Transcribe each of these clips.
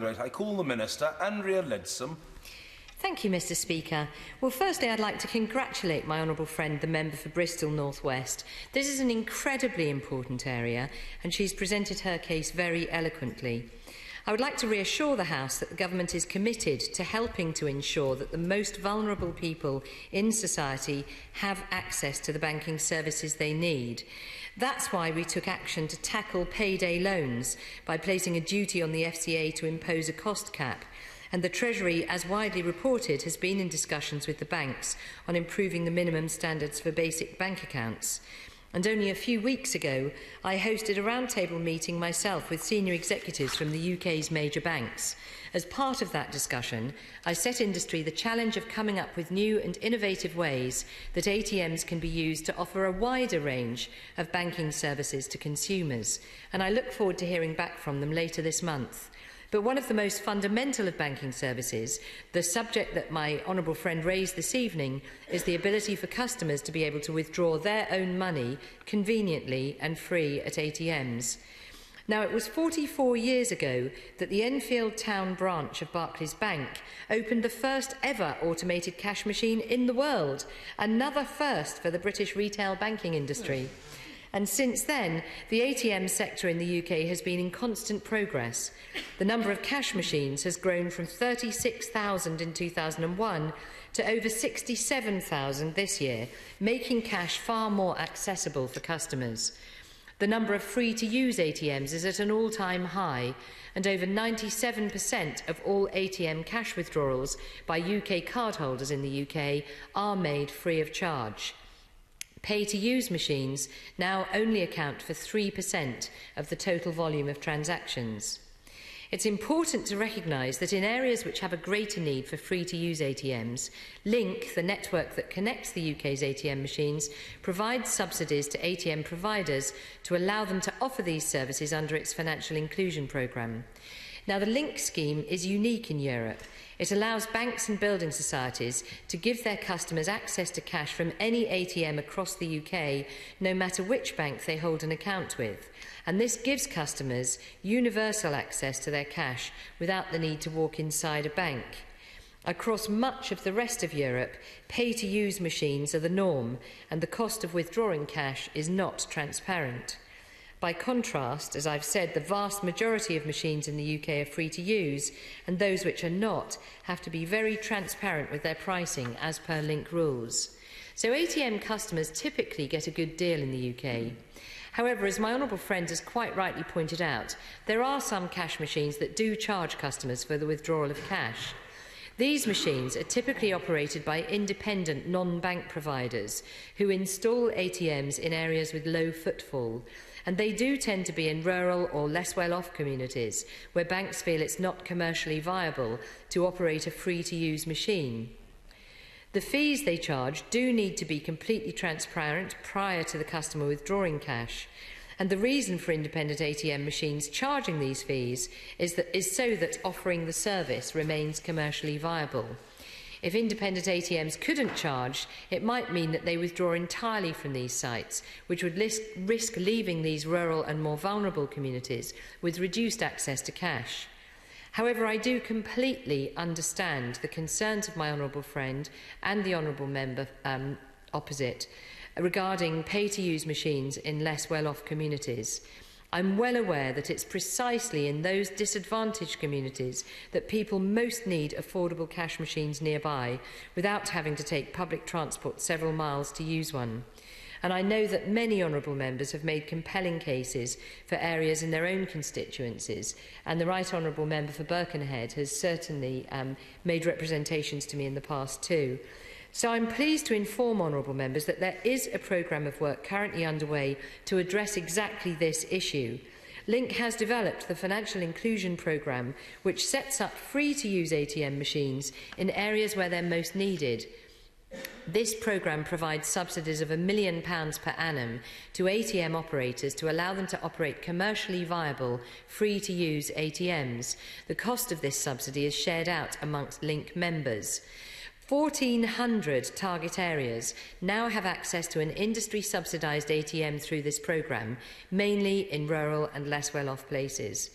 Right, I call the Minister, Andrea Leadsom. Thank you, Mr Speaker. Well, firstly, I'd like to congratulate my honourable friend, the member for Bristol North West. This is an incredibly important area, and she's presented her case very eloquently. I would like to reassure the House that the Government is committed to helping to ensure that the most vulnerable people in society have access to the banking services they need. That's why we took action to tackle payday loans by placing a duty on the FCA to impose a cost cap. And the Treasury, as widely reported, has been in discussions with the banks on improving the minimum standards for basic bank accounts. And only a few weeks ago, I hosted a roundtable meeting myself with senior executives from the UK's major banks. As part of that discussion, I set industry the challenge of coming up with new and innovative ways that ATMs can be used to offer a wider range of banking services to consumers. And I look forward to hearing back from them later this month. But one of the most fundamental of banking services, the subject that my honourable friend raised this evening, is the ability for customers to be able to withdraw their own money conveniently and free at ATMs. Now, it was 44 years ago that the Enfield Town branch of Barclays Bank opened the first ever automated cash machine in the world, another first for the British retail banking industry. And since then, the ATM sector in the UK has been in constant progress. The number of cash machines has grown from 36,000 in 2001 to over 67,000 this year, making cash far more accessible for customers. The number of free-to-use ATMs is at an all-time high, and over 97% of all ATM cash withdrawals by UK cardholders in the UK are made free of charge. Pay-to-use machines now only account for 3% of the total volume of transactions. It's important to recognise that in areas which have a greater need for free-to-use ATMs, Link, the network that connects the UK's ATM machines, provides subsidies to ATM providers to allow them to offer these services under its financial inclusion programme. Now, the Link scheme is unique in Europe. It allows banks and building societies to give their customers access to cash from any ATM across the UK, no matter which bank they hold an account with. And this gives customers universal access to their cash without the need to walk inside a bank. Across much of the rest of Europe, pay-to-use machines are the norm, and the cost of withdrawing cash is not transparent. By contrast, as I've said, the vast majority of machines in the UK are free to use, and those which are not have to be very transparent with their pricing as per Link rules. So ATM customers typically get a good deal in the UK. However, as my honourable friend has quite rightly pointed out, there are some cash machines that do charge customers for the withdrawal of cash. These machines are typically operated by independent non-bank providers who install ATMs in areas with low footfall, and they do tend to be in rural or less well-off communities where banks feel it's not commercially viable to operate a free-to-use machine. The fees they charge do need to be completely transparent prior to the customer withdrawing cash. And the reason for independent ATM machines charging these fees is so that offering the service remains commercially viable. If independent ATMs couldn't charge, it might mean that they withdraw entirely from these sites, which would risk leaving these rural and more vulnerable communities with reduced access to cash. However, I do completely understand the concerns of my honourable friend and the honourable member opposite regarding pay-to-use machines in less well-off communities. I'm well aware that it's precisely in those disadvantaged communities that people most need affordable cash machines nearby without having to take public transport several miles to use one. And I know that many honourable members have made compelling cases for areas in their own constituencies, and the Right Honourable Member for Birkenhead has certainly made representations to me in the past too. So I'm pleased to inform honourable members that there is a programme of work currently underway to address exactly this issue. Link has developed the Financial Inclusion Programme, which sets up free-to-use ATM machines in areas where they're most needed. This programme provides subsidies of £1 million per annum to ATM operators to allow them to operate commercially viable, free-to-use ATMs. The cost of this subsidy is shared out amongst Link members. 1,400 target areas now have access to an industry-subsidised ATM through this programme, mainly in rural and less well-off places.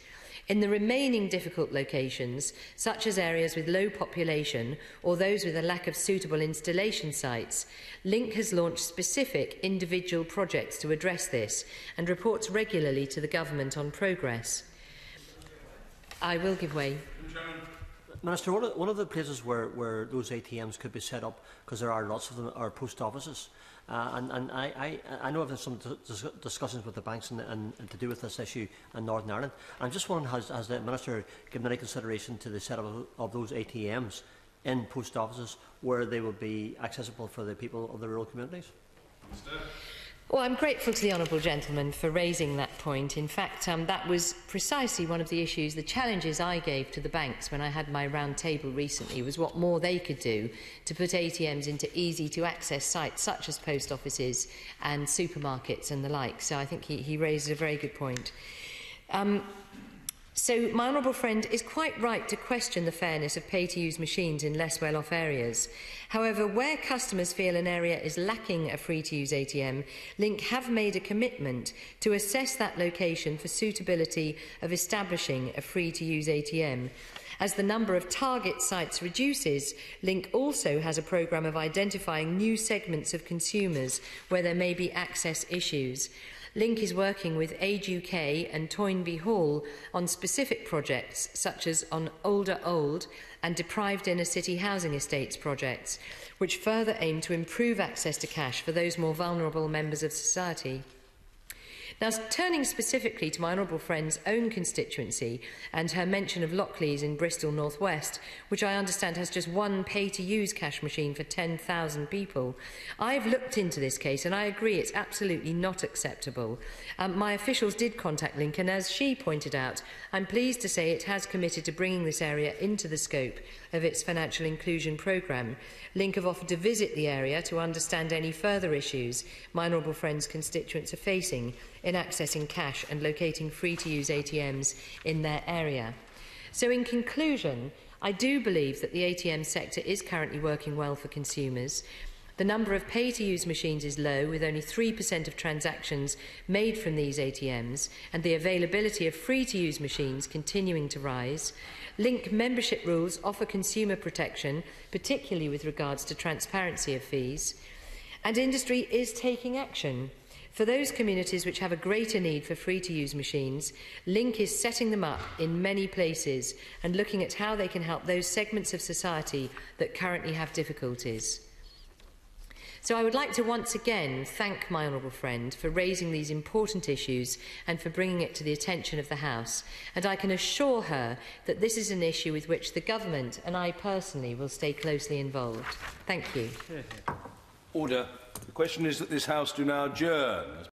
In the remaining difficult locations, such as areas with low population or those with a lack of suitable installation sites, Link has launched specific individual projects to address this and reports regularly to the government on progress. I will give way. Minister, one of the places where those ATMs could be set up, because there are lots of them, are post offices. And I know I've had some discussions with the banks and to do with this issue in Northern Ireland. And I'm just wondering, has the Minister given any consideration to the setup of those ATMs in post offices where they will be accessible for the people of the rural communities? Well, I'm grateful to the honourable gentleman for raising that point. In fact, that was precisely one of the issues, the challenges I gave to the banks when I had my round table recently, was what more they could do to put ATMs into easy-to-access sites such as post offices and supermarkets and the like. So I think he raised a very good point. So my honourable friend is quite right to question the fairness of pay-to-use machines in less well-off areas. However, where customers feel an area is lacking a free-to-use ATM, Link have made a commitment to assess that location for suitability of establishing a free-to-use ATM. As the number of target sites reduces, Link also has a programme of identifying new segments of consumers where there may be access issues. Link is working with Age UK and Toynbee Hall on specific projects such as on Older Old and deprived inner city housing estates projects, which further aim to improve access to cash for those more vulnerable members of society. Now, turning specifically to my honourable friend's own constituency and her mention of Lockleaze in Bristol North West, which I understand has just one pay-to-use cash machine for 10,000 people, I've looked into this case and I agree it's absolutely not acceptable. My officials did contact Link, and as she pointed out, I'm pleased to say it has committed to bringing this area into the scope of its financial inclusion programme. Link have offered to visit the area to understand any further issues my honourable friend's constituents are facing in accessing cash and locating free-to-use ATMs in their area. So in conclusion, I do believe that the ATM sector is currently working well for consumers. The number of pay-to-use machines is low, with only 3% of transactions made from these ATMs, and the availability of free-to-use machines continuing to rise. Link membership rules offer consumer protection, particularly with regards to transparency of fees. And industry is taking action. For those communities which have a greater need for free-to-use machines, Link is setting them up in many places and looking at how they can help those segments of society that currently have difficulties. So I would like to once again thank my honourable friend for raising these important issues and for bringing it to the attention of the House. And I can assure her that this is an issue with which the government and I personally will stay closely involved. Thank you. Order. The question is that this House do now adjourn.